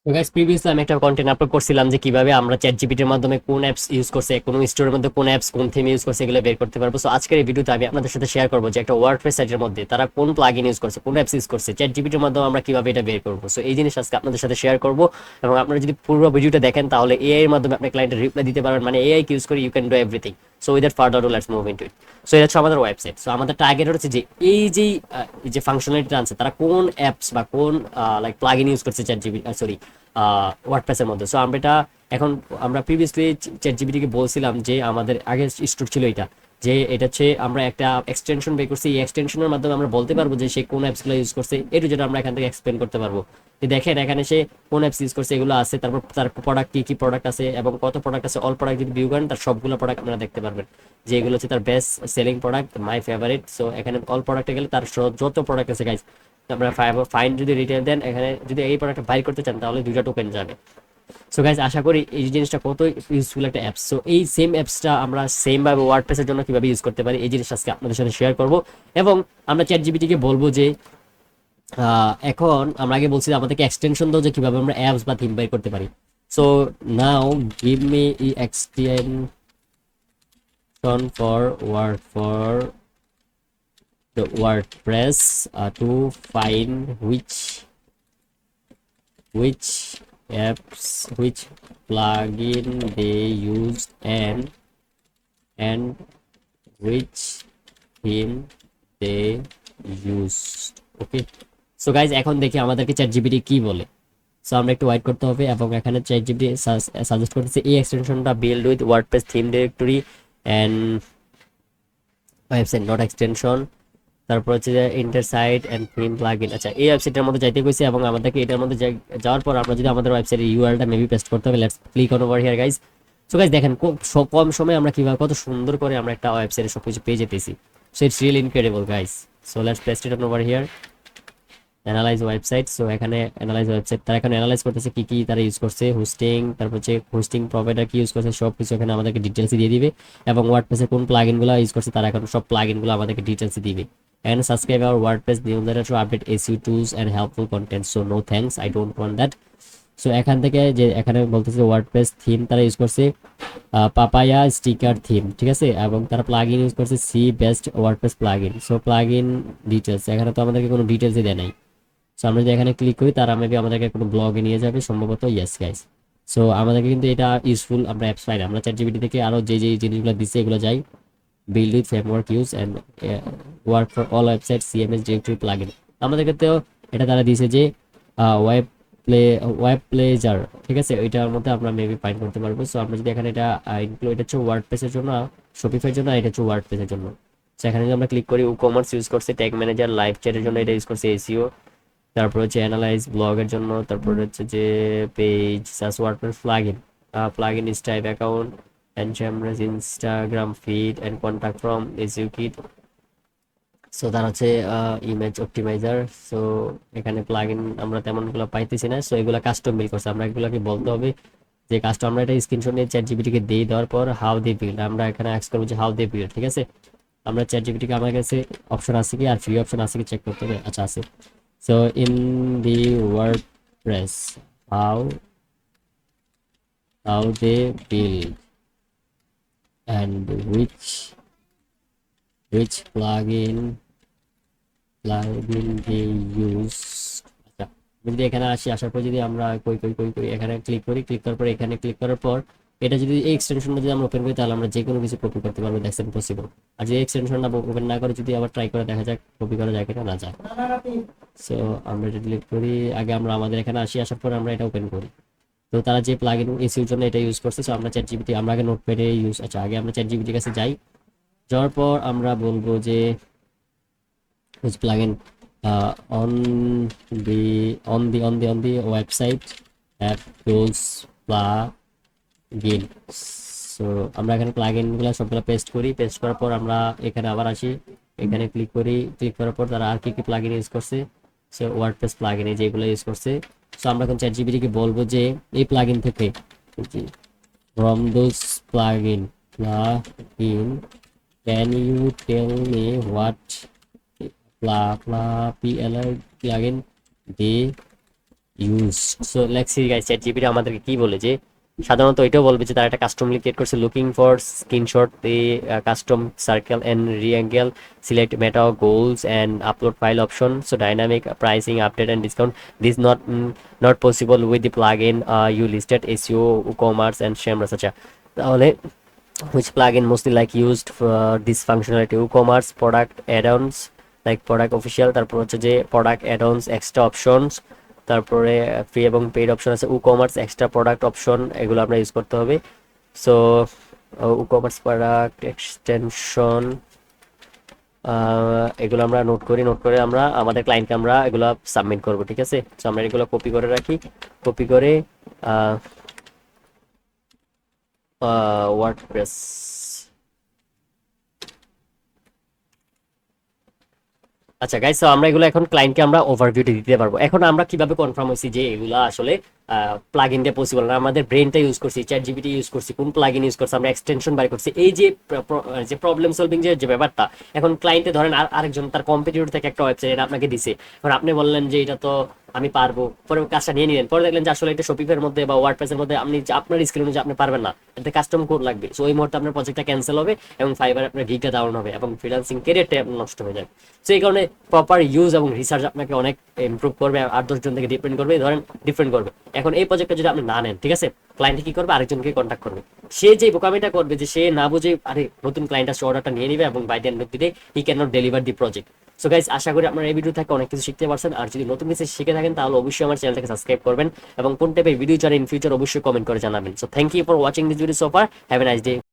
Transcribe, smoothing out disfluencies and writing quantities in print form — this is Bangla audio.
তো গাইস প্রিভিয়াসলি আমি একটা কন্টেন্ট আপলোড করছিলাম যে কিভাবে আমরা চ্যাট জিপিটির মাধ্যমে কোন অ্যাপস ইউজ করছে, কোন স্টোরের মধ্যে কোন অ্যাপস কোন থিম ইউজ করছে এগুলো বের করতে পারবো। সো আজকের এই ভিডিওতে আমি আপনাদের সাথে শেয়ার করবো যে একটা ওয়ার্ডপ্রেস সাইটের মধ্যে তারা কোন প্লাগইন ইউজ করছে, কোন অ্যাপস ইউজ করছে, চ্যাট জিপিটির মাধ্যমে আমরা কিভাবে এটা বের করবো। সো এই জিনিস আজকে আপনাদের সাথে শেয়ার করবো। এবং আপনারা যদি পুরো ভিডিওটা দেখেন তাহলে এআই এর মাধ্যমে আপনি ক্লায়েন্টের রিপ্লাই দিতে পারবেন, মানে এআই কে ইউজ করে you can do everything. So without further do let's move into it. So এটা হচ্ছে আমাদের ওয়েবসাইট। সো আমাদের টার্গেট হচ্ছে যে এই যে ফাংশনালিটি আনছে তারা কোন অ্যাপস বা কোন লাইক প্লাগইন ইউজ করছে চ্যাট জিপি, সরি, ওয়ার্ডপ্রেসের মধ্যে। সো আমরা এটা এখন আমরা প্রিভিয়াসলি চ্যাট জিপিটিকে বলছিলাম যে আমাদের আগে স্টোর ছিল এটা, যে এটা হচ্ছে আমরা একটা এক্সটেনশন বের করছি, এই এক্সটেনশনের মাধ্যমে আমরা বলতে পারবো যে সে কোন অ্যাপসগুলো ইউজ করছে, এটু যেটা আমরা এখান থেকে এক্সপ্লেন করতে পারবো। যে দেখেন এখানে সে কোন অ্যাপস ইউজ করছে এগুলো আছে, তারপর তার প্রোডাক্ট কি কি প্রোডাক্ট আছে এবং কত প্রোডাক্ট আছে, অল প্রোডাক্ট যদি ভিউ করেন তার সবগুলো প্রোডাক্ট আপনারা দেখতে পারবেন যে এগুলো হচ্ছে তার best selling product, my favourite. So এখানে অল প্রোডাক্টে গেলে তার যত প্রোডাক্ট আছে গাইজ, আপনারা ফাইন যদি রিটেল দেন, এখানে যদি এই প্রোডাক্টটা বাই করতে চান তাহলে দুইটা টোকেন যাবে। সো গাইজ আশা করি এই জিনিসটা কত ইউজফুল একটা অ্যাপস। সো এই সেম অ্যাপসটা আমরা সেম ভাবে ওয়ার্ডপ্রেসের জন্য কিভাবে ইউজ করতে পারি এই জিনিসটা আজকে আপনাদের সাথে শেয়ার করব। এবং আমরা চ্যাট জিপিটিকে বলবো যে এখন আমরা আগে বলছি যে আমাদেরকে এক্সটেনশন দাও যে কিভাবে আমরা অ্যাপস বা থিম বের করতে পারি। So now give me extension for the WordPress to find which apps, which plugin they used, and which theme they used. Okay, so guys এখন দেখি আমাদেরকে চ্যাট জিপিটি কি বলে। সো আমরা একটু ওয়েট করতে হবে এবং এখানে চ্যাট জিপিটি সাজেস্ট করতেছে এই এক্সটেনশনটা build with WordPress theme directory and website not extension. তারপর হচ্ছে যে ইন্টারসাইট এন্ড থিম প্লাগইন। আচ্ছা এই ওয়েবসাইটের মধ্যে যাইতে কইছে এবং আমাদেরকে এটার মধ্যে যাওয়ার পর আমরা যদি আমাদের ওয়েবসাইটের ইউআরএলটা মেবি পেস্ট করতে হবে। Let's click on over here guys. So guys দেখেন খুব কম সময়ে আমরা কিভাবে কত সুন্দর করে আমরা একটা ওয়েবসাইটে সবকিছু পেয়ে যেতেছি। So it's really incredible guys. So let's paste it on over here, analyse website. So এখানে অ্যানালাইজ ওয়েবসাইট তারা এখানে অ্যানালাইজ করতেছে কি কি তারা ইউজ করছে, হোস্টিং, তারপর হচ্ছে হোস্টিং প্রোভাইডার কি ইউজ করছে সব কিছু এখানে আমাদেরকে ডিটেলস দিয়ে দিবে। এবং ওয়ার্ডপ্রেসে কোন প্লাগইনগুলো ইউজ করছে তারা এখন সব প্লাগইনগুলো আমাদেরকে ডিটেলস দিবে। And subscribe our WordPress newsletter to update SEO tools and helpful content. So no thanks, I don't want that. So এখান থেকে যে এখানে বলতেছে ওয়ার্ডপ্রেস থিম তারা ইউজ করছে পাপায়া স্টিকার থিম, ঠিক আছে, এবং তারা প্লাগইন ইউজ করছে সি best WordPress plugin. So plugin details এখানে তো আমাদেরকে কোনো ডিটেলসই দেয় নাই। সো আমরা যদি এখানে ক্লিক করি তারা মেবি আমাদেরকে কোনো ব্লগে নিয়ে যাবে সম্ভবত। ইয়েস গাইস, সো আমাদেরকে কিন্তু এটা ইউজফুল আমরা অ্যাপস পাই না। আমরা চ্যাট জিপিটি থেকে আরও যে যে জিনিসগুলো দিচ্ছে এগুলো যাই build with framework use and work for all website CMS directory plugin। আমাদের ক্ষেত্রেও এটা তারা দিয়েছে যে ওয়েব ওয়েব প্লেজার, ঠিক আছে, এটার মধ্যে আমরা মেবি ফাইন্ড করতে পারবো। সো আমরা যদি এখানে এটা ইনক্লুড, এটা হচ্ছে ওয়ার্ডপ্রেসের জন্য, শপিফাইয়ের জন্য, এটা হচ্ছে ওয়ার্ডপ্রেসের জন্য। সো এখানে যদি আমরা ক্লিক করি কমার্স ইউজ করছে, ট্যাগ ম্যানেজার, লাইভ চ্যাটের জন্য এটা ইউজ করছে এসইও, তারপর হচ্ছে অ্যানালাইজ ব্লগের জন্য, তারপর হচ্ছে যে page SaaS WordPress plugin, plugin is type account and Jamra's Instagram feed and contact from SEO kit। So তার হচ্ছে ইমেজ অপটিমাইজার। সো এখানে প্লাগইন আমরা তেমনগুলো পাইতেছি না। সো এগুলো কাস্টম বিল করছে, আমরা এগুলোকে বলতে হবে যে কাস্টম, আমরা এটা স্ক্রিনশট নিয়ে চ্যাট জিপিটিকে দিয়ে দেওয়ার পর হাউ দে বিল্ড আমরা এখানে অ্যাক্স করবো যে হাউ দে বিল্ড, ঠিক আছে। আমরা চ্যাট জিপিটিকে আমার কাছে অপশন আছে কি আর ফ্রি অপশন আছে কি চেক করতে হবে। আচ্ছা আছে। So in the WordPress how how they build and which plugin they use। আচ্ছা যদি এখানে আসি, আসার পর যদি আমরা কই কই কই কই এখানে ক্লিক করি, ক্লিক করার পর এখানে ক্লিক করার পর এটা যদি এই এক্সটেনশনটা যদি আমরা ওপেন করি তাহলে আমরা যে কোনো কিছু কপি করতে পারবো, দ্যাটস ইম্পসিবল। আর যদি এক্সটেনশনটা ওপেন না করে যদি আবার ট্রাই করে দেখা যাক কপি করা যায় কিনা, না যায়। সো আমরা এটা ডিলিট করি, আগে আমরা আমাদের এখানে আসি, আসার পর আমরা এটা ওপেন করি। তো তারা যে প্লাগইন এসইওর জন্য এটা ইউজ করছে। সো আমরা চ্যাট জিপিটি, আমরা আগে নোটপ্যাডে ইউজ, আচ্ছা আগে আমরা চ্যাট জিপিটির কাছে যাই, যাওয়ার পর আমরা বলবো যে which plugin on the website have those plugin। So আমরা এখানে প্লাগইন গুলো সবগুলো পেস্ট করি, পেস্ট করার পর আমরা এখানে আবার আসি, এখানে ক্লিক করি, ক্লিক করার পর তারা আর কি কি প্লাগইন ইউজ করছে। সো ওয়ার্ডপ্রেস প্লাগইন যেগুলো ইউজ করছে। সো আমরা এখন চ্যাট জিপিটিকে বলবো যে এই প্লাগইন থেকে from those plugin can you tell me what plugin they use. So let's see guys chat GPT আমাদেরকে কি বলে, যে সাধারণত এটাও বলবে যে তারা একটা কাস্টমলি ক্রিয়েট করছে, looking for screenshot the custom circle and rectangle, select meta goals and upload file option, so dynamic pricing update and discount, this not possible with the plug in you listed SEO commerce and Semrush. আচ্ছা, তাহলে which plugin mostly like used for this functionality? WooCommerce product add-ons like product official, তারপর হচ্ছে যে product add-ons extra options, তারপরে ফ্রি এবং পেইড অপশন আছে। WooCommerce এক্সট্রা প্রোডাক্ট অপশন, এগুলো আমরা ইউজ করতে হবে। সো WooCommerce প্রোডাক্ট এক্সটেনশন, এগুলো আমরা নোট করে আমরা আমাদের ক্লায়েন্টকে আমরা এগুলো সাবমিট করব, ঠিক আছে। সো আমরা এগুলো কপি করে রাখি, কপি করে ওয়ার্ডপ্রেস। আচ্ছা গাইস, তো আমরা এগুলো এখন ক্লায়েন্টকে আমরা ওভারভিউতে দিতে পারবো। এখন আমরা কিভাবে কনফার্ম হয়েছি যে এগুলো আসলে প্লাগ ইনটা পসিবল না? আমাদের ব্রেনটা ইউজ করছি, চ্যাট জিপিটি ইউজ করছি, কোন প্লাগ ইন ইউজ করছি, আমরা এক্সটেনশন বাই করছি, এই যে যে প্রবলেম সলভিং যে ব্যাপারটা। এখন ক্লায়েন্টে ধরেন আরেকজন তার কম্পিটিটর থেকে একটা ওয়েবসাইট এটা আপনাকে দিছে, এখন আপনি বললেন যে এটা তো আমি পারবো, পরে কাজটা নিয়ে নিলেন, পরে দেখলেন যে আসলে এটা শপিফাইয়ের মধ্যে বা ওয়ার্ডপ্রেসের মধ্যে আপনি আপনার স্কিল অনুযায়ী আপনি পারবেন না, এতে কাস্টম কোড লাগবে। সো ওই মুহূর্তে আপনার প্রজেক্টটা ক্যান্সেল হবে এবং ফাইবার আপনার গিগটা ডাউন হবে এবং ফ্রিল্যান্সিং ক্যারিয়ারটা নষ্ট হয়ে যাবে। সো এই কারণে প্রপার ইউজ এবং রিসার্চ আপনাকে অনেক ইমপ্রুভ করবে, 8-10 জন থেকে ডিপেন্ড করবে, ধরেন ডিফারেন্ট করবে। এখন এই প্রজেক্টটা যদি আপনি না নেন, ঠিক আছে, ক্লায়েন্ট কি করবে? আরেকজনকে কন্ট্যাক্ট করবে। সে যে বোকামিটা করবে যে সে না বুঝে আরে নতুন ক্লায়েন্ট আসছে, অর্ডারটা নিয়ে নিবে এবং by the end of the day he can not deliver the project. So guys, আশা করি আপনারা এই ভিডিও থেকে অনেক কিছু শিখতে পারছেন। আর যদি নতুন কিছু শিখে থাকেন তাহলে অবশ্যই আমার চ্যানেলটাকে সাবস্ক্রাইব করবেন এবং কোন টাইপের ভিডিও চান ইন ফিউচার অবশ্যই কমেন্ট করে জানাবেন। So thank you for watching this video so far, have a nice day.